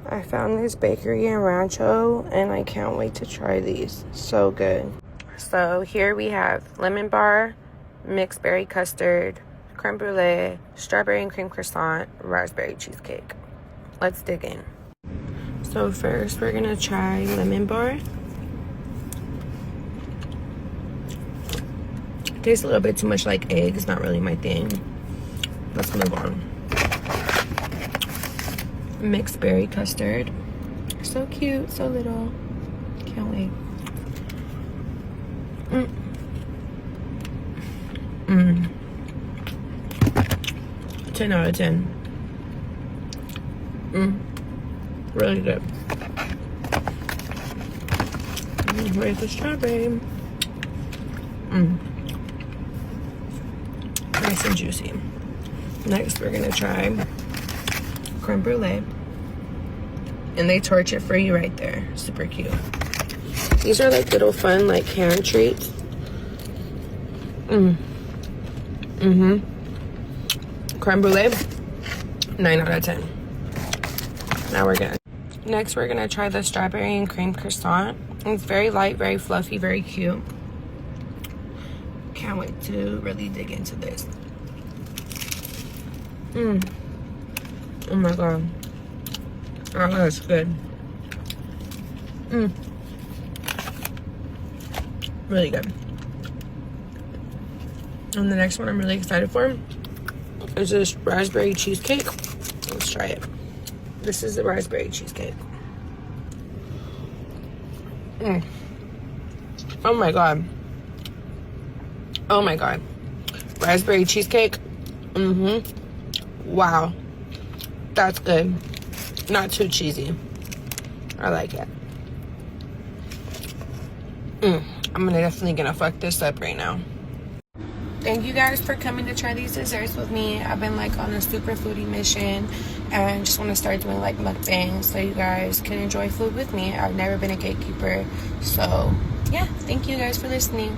I found this bakery in Rancho and I can't wait to try these. So good. So here we have lemon bar, mixed berry custard, creme brulee, strawberry and cream croissant, raspberry cheesecake. Let's dig in. So first we're gonna try lemon bar. Tastes a little bit too much like eggs, not really my thing. Let's move on. Mixed berry custard. So cute, so little. Can't wait. 10 out of 10. Really good. Where's the strawberry? Nice and juicy. Next, we're gonna try creme brulee. And they torch it for you right there. Super cute. These are like little fun, like hand treats. Creme brulee, 9 out of 10. Now we're gonna. Next, we're gonna try the strawberry and cream croissant. It's very light, very fluffy, very cute. Can't wait to really dig into this. Oh my god. Oh, that's good. Really good. And the next one I'm really excited for is this raspberry cheesecake. Let's try it. This is the raspberry cheesecake. Oh my god. Oh my god. Raspberry cheesecake. Wow. That's good. Not too cheesy. I like it. I'm definitely gonna fuck this up right now. Thank you guys for coming to try these desserts with me. I've been like on a super foodie mission and just want to start doing like mukbangs so you guys can enjoy food with me. I've never been a gatekeeper. So yeah, thank you guys for listening.